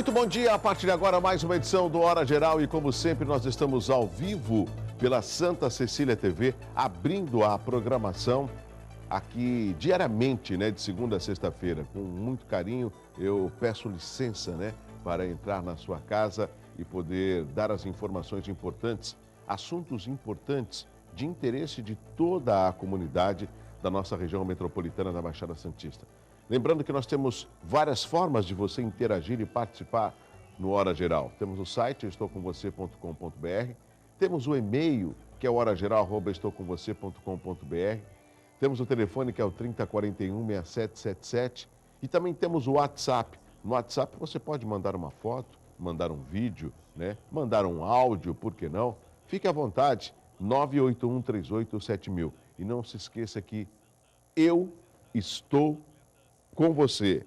Muito bom dia, a partir de agora mais uma edição do Hora Geral e como sempre nós estamos ao vivo pela Santa Cecília TV, abrindo a programação aqui diariamente, de segunda a sexta-feira. Com muito carinho eu peço licença, para entrar na sua casa e poder dar as informações importantes, assuntos importantes de interesse de toda a comunidade da nossa região metropolitana da Baixada Santista. Lembrando que nós temos várias formas de você interagir e participar no Hora Geral. Temos o site estoucomvocê.com.br, temos o e-mail, que é o horageral@estoucomvocê.com.br, temos o telefone, que é o 3041-6777, e também temos o WhatsApp. No WhatsApp você pode mandar uma foto, mandar um vídeo, mandar um áudio, por que não? Fique à vontade, 981387000. E não se esqueça que eu estou com você.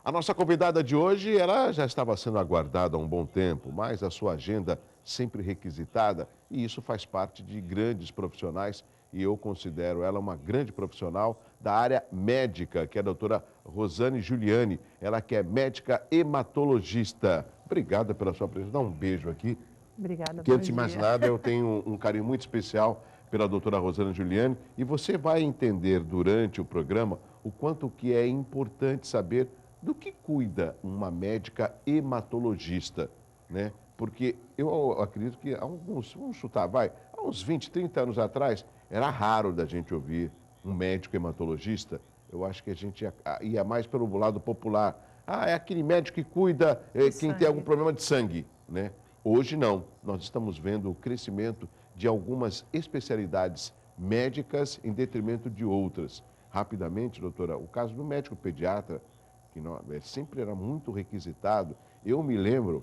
A nossa convidada de hoje, ela já estava sendo aguardada há um bom tempo, mas a sua agenda sempre requisitada, e isso faz parte de grandes profissionais, e eu considero ela uma grande profissional da área médica, que é a doutora Rosane Giuliani, ela que é médica hematologista. Obrigada pela sua presença, dá um beijo aqui. Obrigada, que antes de mais nada, eu tenho um carinho muito especial pela doutora Rosane Giuliani, e você vai entender durante o programa o quanto que é importante saber do que cuida uma médica hematologista, Porque eu acredito que há vamos chutar, há uns 20, 30 anos atrás, era raro da gente ouvir um médico hematologista. Eu acho que a gente ia mais pelo lado popular. Ah, é aquele médico que cuida quem tem algum problema de sangue, Hoje não, nós estamos vendo o crescimento de algumas especialidades médicas em detrimento de outras. Rapidamente, doutora, o caso do médico pediatra, que sempre era muito requisitado. Eu me lembro,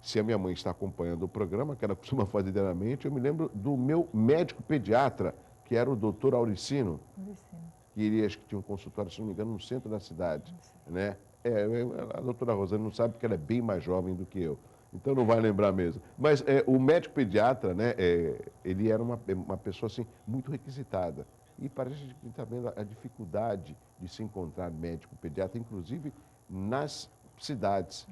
se a minha mãe está acompanhando o programa, que ela costuma fazer diariamente, eu me lembro do meu médico pediatra, que era o doutor Auricino, que ele acho que tinha um consultório, se não me engano, no centro da cidade, a doutora Rosane não sabe porque ela é bem mais jovem do que eu. Então não vai lembrar mesmo. Mas o médico pediatra, ele era uma pessoa assim, muito requisitada. E parece que está vendo a dificuldade de se encontrar médico pediatra, inclusive nas cidades,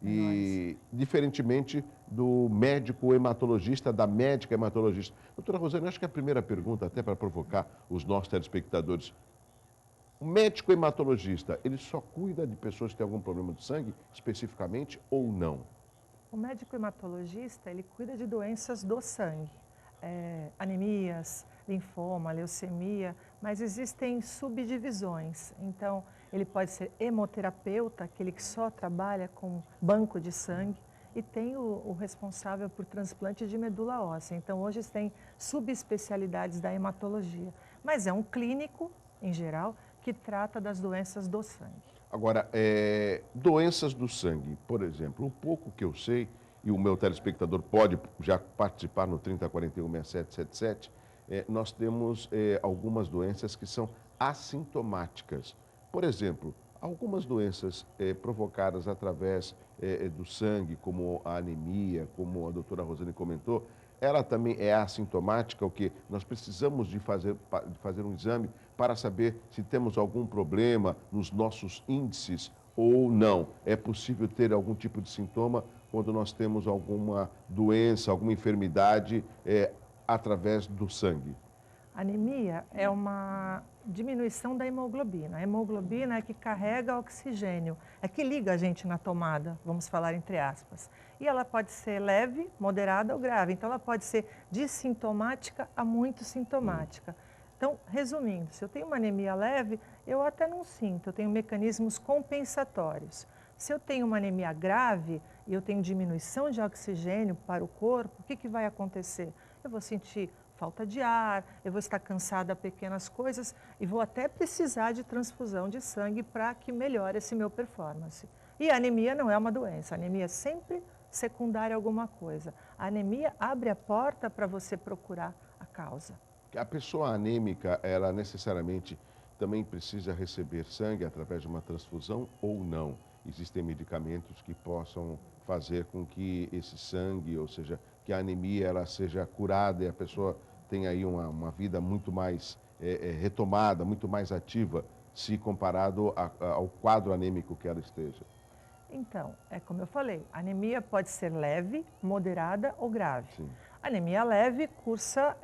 E diferentemente do médico hematologista, da médica hematologista. Doutora Rosane, acho que a primeira pergunta, até para provocar os nossos telespectadores, o médico hematologista, ele só cuida de pessoas que têm algum problema de sangue, especificamente, ou não? O médico hematologista, ele cuida de doenças do sangue, anemias, linfoma, leucemia, mas existem subdivisões. Então, ele pode ser hemoterapeuta, aquele que só trabalha com banco de sangue, e tem o responsável por transplante de medula óssea. Então, hoje tem subespecialidades da hematologia, mas é um clínico, em geral, que trata das doenças do sangue. Agora, doenças do sangue, por exemplo, um pouco que eu sei, e o meu telespectador pode já participar no 3041-6777, nós temos algumas doenças que são assintomáticas. Por exemplo, algumas doenças provocadas através do sangue, como a anemia, como a doutora Rosane comentou, ela também é assintomática, o que nós precisamos de fazer um exame para saber se temos algum problema nos nossos índices ou não. É possível ter algum tipo de sintoma quando nós temos alguma doença, alguma enfermidade através do sangue. Anemia é uma diminuição da hemoglobina. A hemoglobina é que carrega oxigênio, é que liga a gente na tomada, vamos falar entre aspas. E ela pode ser leve, moderada ou grave. Então, ela pode ser de sintomática a muito sintomática. Então, resumindo, se eu tenho uma anemia leve, eu até não sinto, eu tenho mecanismos compensatórios. Se eu tenho uma anemia grave e eu tenho diminuição de oxigênio para o corpo, o que vai acontecer? Eu vou sentir falta de ar, eu vou estar cansada a pequenas coisas e vou até precisar de transfusão de sangue para que melhore esse meu performance. E a anemia não é uma doença, a anemia é sempre secundária a alguma coisa. A anemia abre a porta para você procurar a causa. A pessoa anêmica, ela necessariamente também precisa receber sangue através de uma transfusão ou não? Existem medicamentos que possam fazer com que esse sangue, ou seja, que a anemia ela seja curada e a pessoa tenha aí uma vida muito mais retomada, muito mais ativa, se comparado ao quadro anêmico que ela esteja? Então, é como eu falei, a anemia pode ser leve, moderada ou grave. Sim. A anemia leve cursa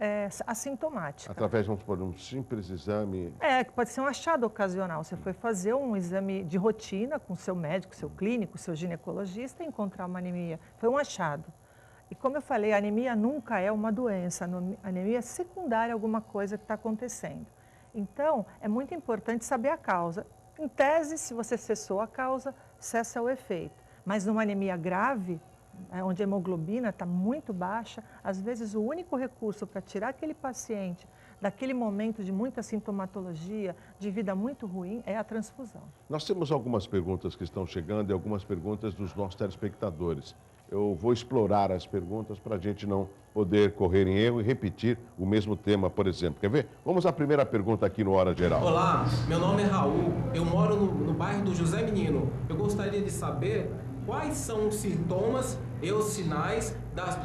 assintomática. Através, vamos supor, de um simples exame. Que pode ser um achado ocasional. Você foi fazer um exame de rotina com seu médico, seu clínico, seu ginecologista e encontrar uma anemia. Foi um achado. E como eu falei, a anemia nunca é uma doença, a anemia é secundária a alguma coisa que está acontecendo. Então, é muito importante saber a causa. Em tese, se você cessou a causa, cessa o efeito. Mas numa anemia grave, onde a hemoglobina está muito baixa, às vezes o único recurso para tirar aquele paciente daquele momento de muita sintomatologia, de vida muito ruim, é a transfusão. Nós temos algumas perguntas que estão chegando e algumas perguntas dos nossos telespectadores. Eu vou explorar as perguntas para a gente não poder correr em erro e repetir o mesmo tema, por exemplo. Quer ver? Vamos à primeira pergunta aqui no Hora Geral. Olá, meu nome é Raul, eu moro no bairro do José Menino. Eu gostaria de saber quais são os sintomas e os sinais das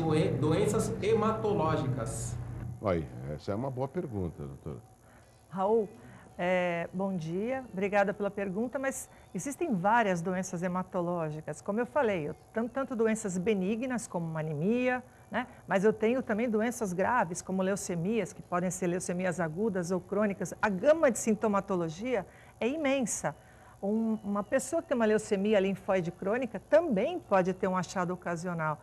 doenças hematológicas. Aí, essa é uma boa pergunta, doutora. Raul, bom dia, obrigada pela pergunta, mas existem várias doenças hematológicas. Como eu falei, tanto doenças benignas como uma anemia, né? Mas eu tenho também doenças graves, como leucemias, que podem ser leucemias agudas ou crônicas. A gama de sintomatologia é imensa. Uma pessoa que tem uma leucemia linfóide crônica também pode ter um achado ocasional.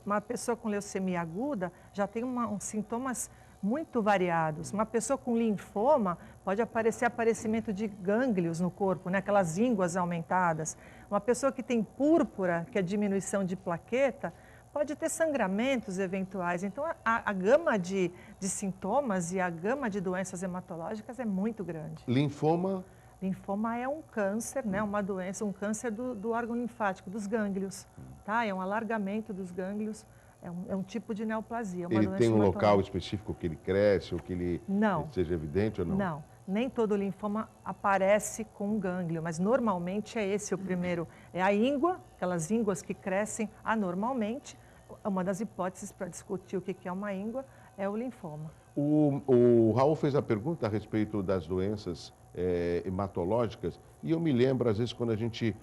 Uma pessoa com leucemia aguda já tem sintomas muito variados. Uma pessoa com linfoma pode aparecimento de gânglios no corpo, né? Aquelas ínguas aumentadas. Uma pessoa que tem púrpura, que é diminuição de plaqueta, pode ter sangramentos eventuais. Então, a gama de sintomas e a gama de doenças hematológicas é muito grande. Linfoma? Linfoma é um câncer, né? Uma doença, um câncer do órgão linfático, dos gânglios. Tá? É um alargamento dos gânglios, é um tipo de neoplasia. Ele tem um local específico que ele cresce ou que ele seja evidente ou não? Não, nem todo linfoma aparece com um gânglio, mas normalmente é esse o primeiro. É a íngua, aquelas ínguas que crescem anormalmente. Uma das hipóteses para discutir o que é uma íngua é o linfoma. O Raul fez a pergunta a respeito das doenças hematológicas e eu me lembro, às vezes, quando a gente,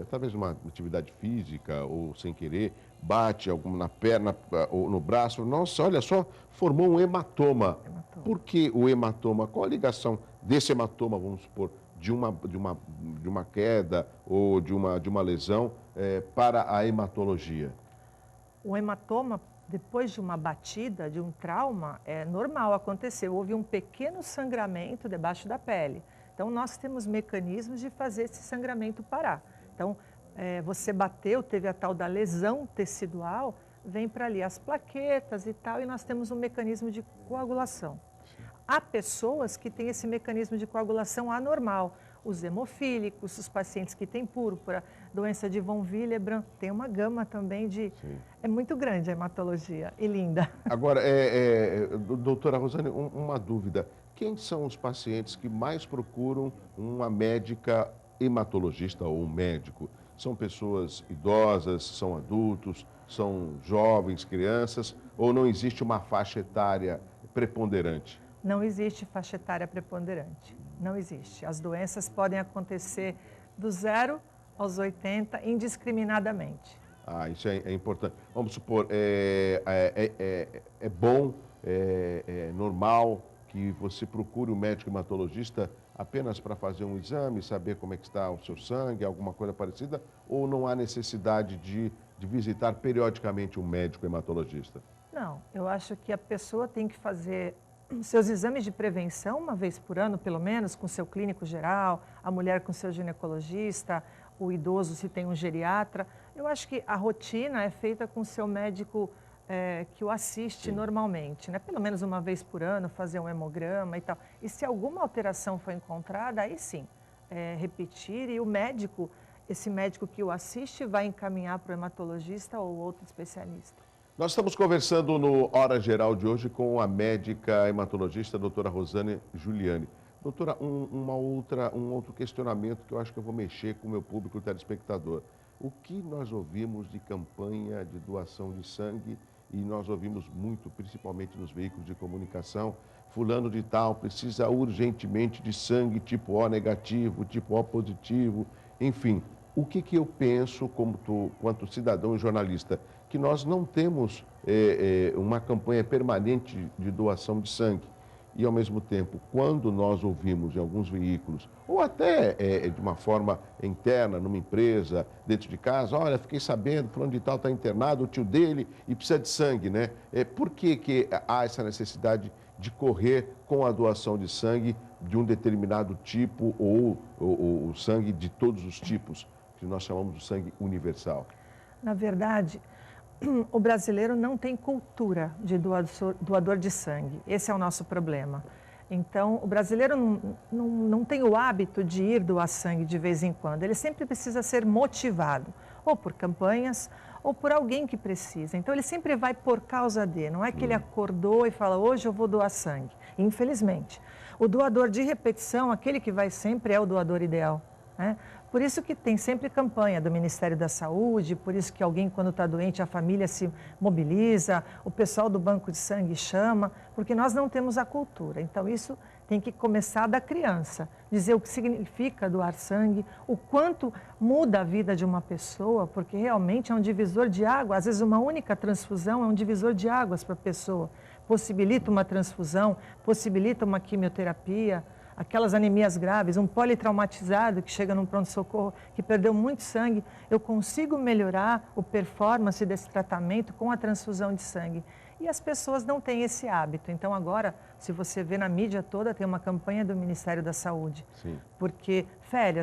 através de uma atividade física ou sem querer, bate na perna ou no braço, nossa, olha só, formou um hematoma. Por que o hematoma? Qual a ligação desse hematoma, vamos supor, de uma queda ou de uma lesão para a hematologia? O hematoma, depois de uma batida, de um trauma, é normal acontecer. Houve um pequeno sangramento debaixo da pele. Então, nós temos mecanismos de fazer esse sangramento parar. Então, você bateu, teve a tal da lesão tecidual, vem para ali as plaquetas e tal, e nós temos um mecanismo de coagulação. Há pessoas que têm esse mecanismo de coagulação anormal. Os hemofílicos, os pacientes que têm púrpura, doença de von Willebrand, tem uma gama também de... Sim. É muito grande a hematologia e linda. Agora, doutora Rosane, uma dúvida. Quem são os pacientes que mais procuram uma médica hematologista ou um médico? São pessoas idosas, são adultos, são jovens, crianças, ou não existe uma faixa etária preponderante? Não existe faixa etária preponderante, não existe. As doenças podem acontecer do 0 aos 80 indiscriminadamente. Ah, isso é importante. Vamos supor, é bom, é normal que você procure um médico hematologista apenas para fazer um exame, saber como é que está o seu sangue, alguma coisa parecida, ou não há necessidade de visitar periodicamente um médico hematologista? Não, eu acho que a pessoa tem que fazer seus exames de prevenção uma vez por ano, pelo menos, com seu clínico geral, a mulher com seu ginecologista, o idoso se tem um geriatra. Eu acho que a rotina é feita com o seu médico que o assiste normalmente, né? Pelo menos uma vez por ano, fazer um hemograma e tal. E se alguma alteração for encontrada, aí sim, repetir e o médico, esse médico que o assiste vai encaminhar para o hematologista ou outro especialista. Nós estamos conversando no Hora Geral de hoje com a médica hematologista, a doutora Rosane Giuliani. Doutora, um outro questionamento que eu acho que eu vou mexer com o meu público telespectador. O que nós ouvimos de campanha de doação de sangue, e nós ouvimos muito, principalmente nos veículos de comunicação, fulano de tal precisa urgentemente de sangue tipo O negativo, tipo O positivo, enfim. o que eu penso quanto cidadão e jornalista? Que nós não temos uma campanha permanente de doação de sangue. E, ao mesmo tempo, quando nós ouvimos em alguns veículos, ou até de uma forma interna, numa empresa, dentro de casa, olha, fiquei sabendo, fulano de tal está internado, o tio dele, e precisa de sangue, né? Por que há essa necessidade de correr com a doação de sangue de um determinado tipo ou o sangue de todos os tipos, que nós chamamos de sangue universal? Na verdade, o brasileiro não tem cultura de doador de sangue. Esse é o nosso problema. Então, o brasileiro não tem o hábito de ir doar sangue de vez em quando. Ele sempre precisa ser motivado, ou por campanhas, ou por alguém que precisa. Então, ele sempre vai por causa de. Não é que ele acordou e fala, hoje eu vou doar sangue. Infelizmente. O doador de repetição, aquele que vai sempre, é o doador ideal, né? Por isso que tem sempre campanha do Ministério da Saúde, por isso que alguém, quando está doente, a família se mobiliza, o pessoal do banco de sangue chama, porque nós não temos a cultura. Então, isso tem que começar da criança, dizer o que significa doar sangue, o quanto muda a vida de uma pessoa, porque realmente é um divisor de água. Às vezes, uma única transfusão é um divisor de águas para a pessoa. Possibilita uma transfusão, possibilita uma quimioterapia, aquelas anemias graves, um politraumatizado que chega num pronto-socorro que perdeu muito sangue, eu consigo melhorar a performance desse tratamento com a transfusão de sangue. E as pessoas não têm esse hábito. Então, agora, se você vê na mídia toda, tem uma campanha do Ministério da Saúde. Sim. Porque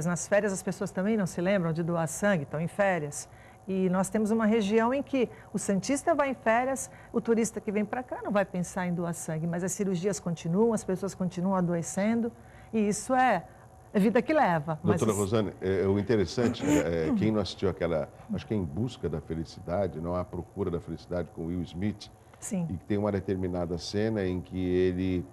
nas férias as pessoas também não se lembram de doar sangue, estão em férias. E nós temos uma região em que o santista vai em férias, o turista que vem para cá não vai pensar em doar sangue, mas as cirurgias continuam, as pessoas continuam adoecendo, e isso é vida que leva. Doutora Rosane, o interessante quem não assistiu aquela, acho que é Em Busca da Felicidade, não, A Procura da Felicidade, com Will Smith. Sim. E tem uma determinada cena em que ele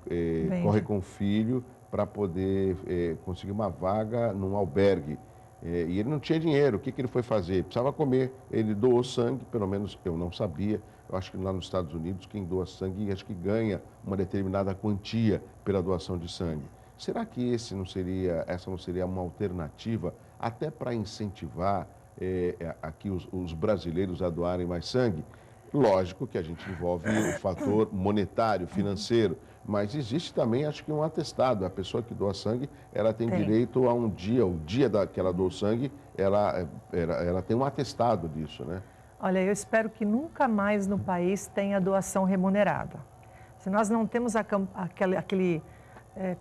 corre com o filho para poder conseguir uma vaga num albergue. E ele não tinha dinheiro, o que ele foi fazer? Ele precisava comer, ele doou sangue, pelo menos eu não sabia. Eu acho que lá nos Estados Unidos, quem doa sangue, acho que ganha uma determinada quantia pela doação de sangue. Será que essa não seria uma alternativa até para incentivar aqui os brasileiros a doarem mais sangue? Lógico que a gente envolve o fator monetário, financeiro, mas existe também, acho que um atestado. A pessoa que doa sangue, ela tem direito a um dia, o dia que ela doa sangue, ela tem um atestado disso, né? Olha, eu espero que nunca mais no país tenha doação remunerada. Se nós não temos aquele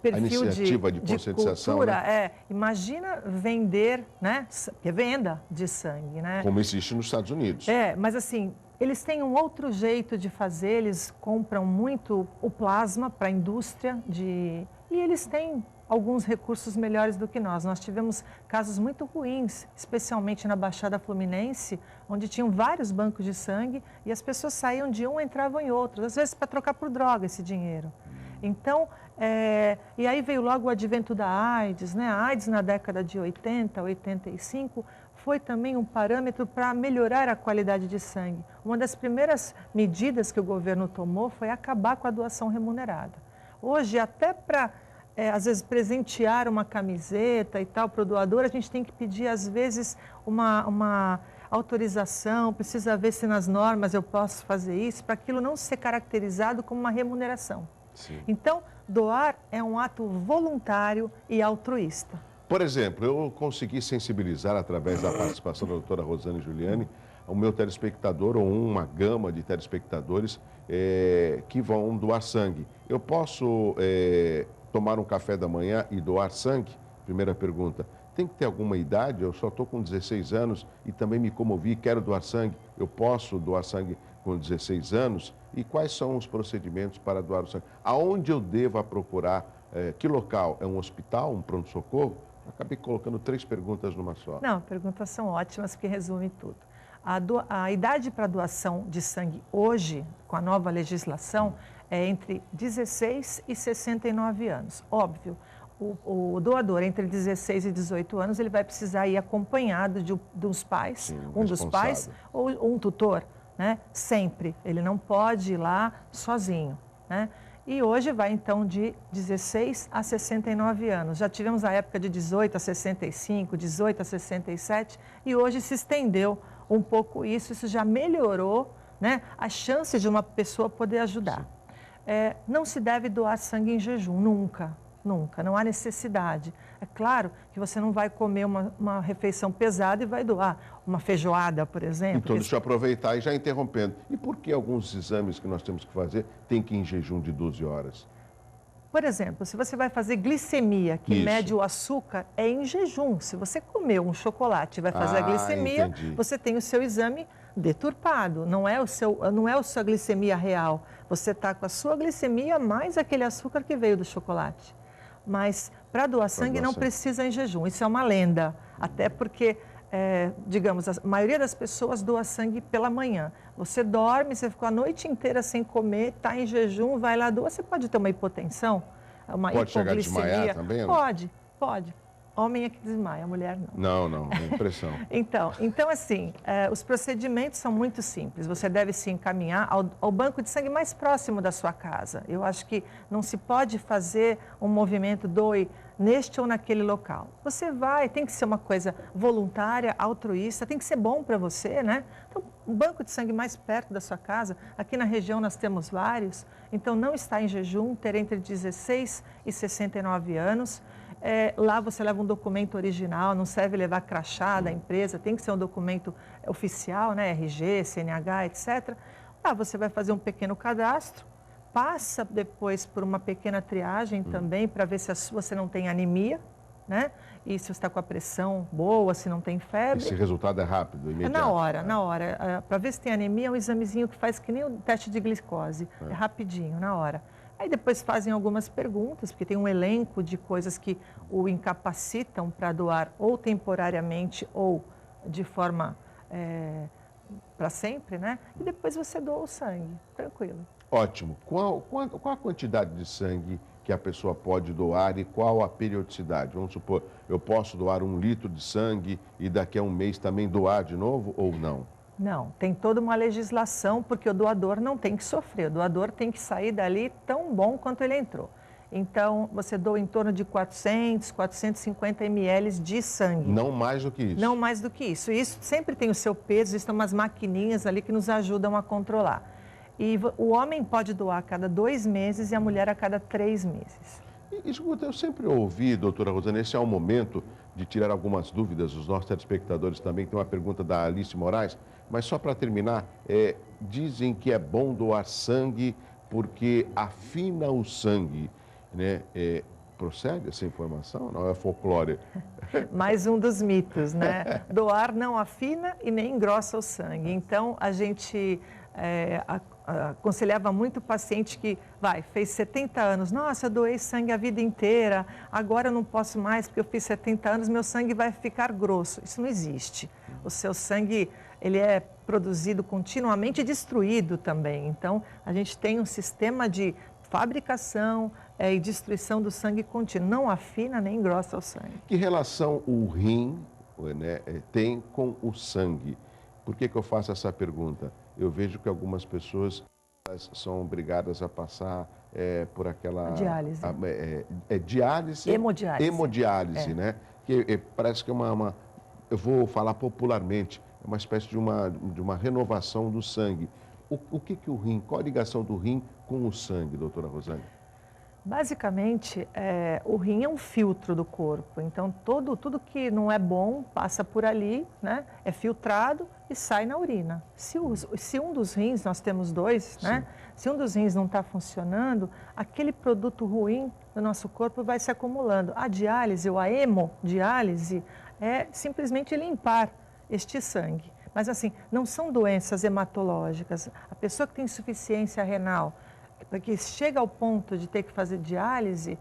perfil de conscientização, cultura, né? Imagina vender, né? Que é venda de sangue, né? Como existe nos Estados Unidos. Mas assim, eles têm um outro jeito de fazer, eles compram muito o plasma para a indústria e eles têm alguns recursos melhores do que nós. Nós tivemos casos muito ruins, especialmente na Baixada Fluminense, onde tinham vários bancos de sangue e as pessoas saíam de um e entravam em outro, às vezes para trocar por droga esse dinheiro. Então, e aí veio logo o advento da AIDS, né? A AIDS na década de 80, 85, foi também um parâmetro para melhorar a qualidade de sangue. Uma das primeiras medidas que o governo tomou foi acabar com a doação remunerada. Hoje, até para, às vezes, presentear uma camiseta e tal para o doador, a gente tem que pedir, às vezes, uma autorização, precisa ver se nas normas eu posso fazer isso, para aquilo não ser caracterizado como uma remuneração. Sim. Então, doar é um ato voluntário e altruísta. Por exemplo, eu consegui sensibilizar através da participação da doutora Rosane Giuliani o meu telespectador ou uma gama de telespectadores que vão doar sangue. Eu posso tomar um café da manhã e doar sangue? Primeira pergunta. Tem que ter alguma idade? Eu só estou com 16 anos e também me comovi, quero doar sangue. Eu posso doar sangue com 16 anos? E quais são os procedimentos para doar o sangue? Aonde eu devo procurar? Que local? É um hospital, um pronto-socorro? Acabei colocando 3 perguntas numa só. Não, perguntas são ótimas, que resumem tudo. A idade para doação de sangue hoje, com a nova legislação, é entre 16 e 69 anos. Óbvio, o doador entre 16 e 18 anos, ele vai precisar ir acompanhado dos pais, Sim, um dos pais ou um tutor, né? Sempre. Ele não pode ir lá sozinho, né? E hoje vai, então, de 16 a 69 anos. Já tivemos a época de 18 a 65, 18 a 67, e hoje se estendeu um pouco isso já melhorou, né, a chance de uma pessoa poder ajudar. Não se deve doar sangue em jejum, nunca, nunca, não há necessidade. É claro que você não vai comer uma refeição pesada e vai doar uma feijoada, por exemplo. Então, deixa eu aproveitar e já interrompendo. E por que alguns exames que nós temos que fazer tem que ir em jejum de 12 horas? Por exemplo, se você vai fazer glicemia, que Isso. mede o açúcar, é em jejum. Se você comeu um chocolate e vai fazer a glicemia, entendi. você tem o seu exame deturpado, não é a sua glicemia real. Você está com a sua glicemia mais aquele açúcar que veio do chocolate. Mas para doar sangue não precisa em jejum, isso é uma lenda. Até porque, digamos, a maioria das pessoas doa sangue pela manhã. Você dorme, você ficou a noite inteira sem comer, está em jejum, vai lá, doa. Você pode ter uma hipotensão, uma Pode chegar a hipoglicemia. desmaiar também? Não? Pode. Homem é que desmaia, mulher não. Não, é impressão. Então assim, os procedimentos são muito simples. Você deve se encaminhar ao banco de sangue mais próximo da sua casa. Eu acho que não se pode fazer um movimento doe neste ou naquele local. Você vai, tem que ser uma coisa voluntária, altruísta, tem que ser bom para você, né? Então, um banco de sangue mais perto da sua casa, aqui na região nós temos vários, então não está em jejum, ter entre 16 e 69 anos. Lá você leva um documento original, não serve levar crachá da empresa, tem que ser um documento oficial, né? RG, CNH, etc. Lá você vai fazer um pequeno cadastro, passa depois por uma pequena triagem também para ver se você não tem anemia, né? E se você está com a pressão boa, se não tem febre. Esse resultado é rápido, imediato? Na hora. Para ver se tem anemia, é um examezinho que faz que nem o teste de glicose, é rapidinho, na hora. Aí depois fazem algumas perguntas, porque tem um elenco de coisas que o incapacitam para doar ou temporariamente ou de forma para sempre, né? E depois você doa o sangue, tranquilo. Ótimo. Qual a quantidade de sangue que a pessoa pode doar e qual a periodicidade? Vamos supor, eu posso doar 1 litro de sangue e daqui a um mês também doar de novo ou não? Não, tem toda uma legislação, porque o doador não tem que sofrer, o doador tem que sair dali tão bom quanto ele entrou. Então, você doa em torno de 400, 450 ml de sangue. Não mais do que isso? Não mais do que isso. Isso sempre tem o seu peso, existem umas maquininhas ali que nos ajudam a controlar. E o homem pode doar a cada 2 meses e a mulher a cada 3 meses. Escuta, eu sempre ouvi, doutora Rosane, esse é o momento de tirar algumas dúvidas, os nossos telespectadores também. Tem uma pergunta da Alice Moraes, mas só para terminar, dizem que é bom doar sangue porque afina o sangue, né? Procede essa informação? Não é folclore? Mais um dos mitos, né? Doar não afina e nem engrossa o sangue. Então, a gente aconselhava muito o paciente que, fez 70 anos, nossa, eu doei sangue a vida inteira, agora eu não posso mais porque eu fiz 70 anos, meu sangue vai ficar grosso. Isso não existe. O seu sangue, ele é produzido continuamente e destruído também. Então, a gente tem um sistema de fabricação e destruição do sangue contínuo. Não afina nem engrossa o sangue. Que relação o rim, né, tem com o sangue? Por que eu faço essa pergunta? Eu vejo que algumas pessoas são obrigadas a passar por aquela... Diálise. Diálise? Hemodiálise. Hemodiálise, né? Que parece que é eu vou falar popularmente, é uma espécie de uma renovação do sangue. O que o rim, qual a ligação do rim com o sangue, doutora Rosane? Basicamente, o rim é um filtro do corpo, então tudo que não é bom passa por ali, né? É filtrado e sai na urina. Se um dos rins, nós temos 2, né? Se um dos rins não está funcionando, aquele produto ruim do nosso corpo vai se acumulando. A diálise ou a hemodiálise é simplesmente limpar este sangue. Mas assim, não são doenças hematológicas. A pessoa que tem insuficiência renal, que chega ao ponto de ter que fazer diálise,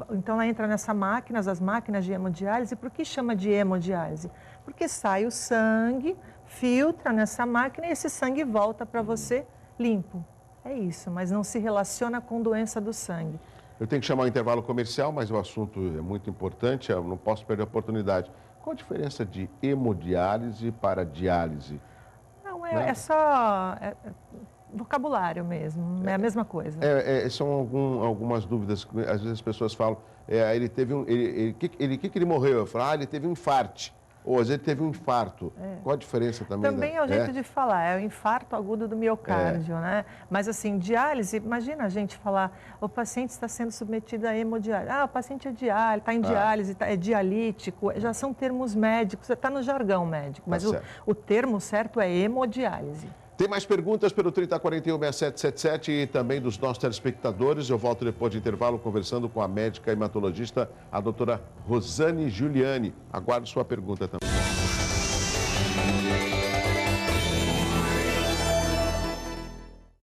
então ela entra nessa máquina, as máquinas de hemodiálise. Por que chama de hemodiálise? Porque sai o sangue, filtra nessa máquina e esse sangue volta para você limpo. É isso, mas não se relaciona com doença do sangue. Eu tenho que chamar o intervalo comercial, mas o assunto é muito importante, eu não posso perder a oportunidade. Qual a diferença de hemodiálise para diálise? Não, é só... vocabulário mesmo, é a mesma coisa. São algumas dúvidas que às vezes as pessoas falam, ele teve ele morreu? Eu falo, ele teve um infarte. Ou às vezes ele teve um infarto. Qual a diferença também? Também é o jeito de falar, é o infarto agudo do miocárdio, né? Mas assim, diálise, imagina a gente falar, o paciente está sendo submetido a hemodiálise. O paciente é diálise, está em diálise, é dialítico, já são termos médicos, está no jargão médico, mas o termo certo é hemodiálise. Tem mais perguntas pelo 3041-6777 e também dos nossos telespectadores. Eu volto depois de intervalo conversando com a médica hematologista, a doutora Rosane Giuliani. Aguardo sua pergunta também.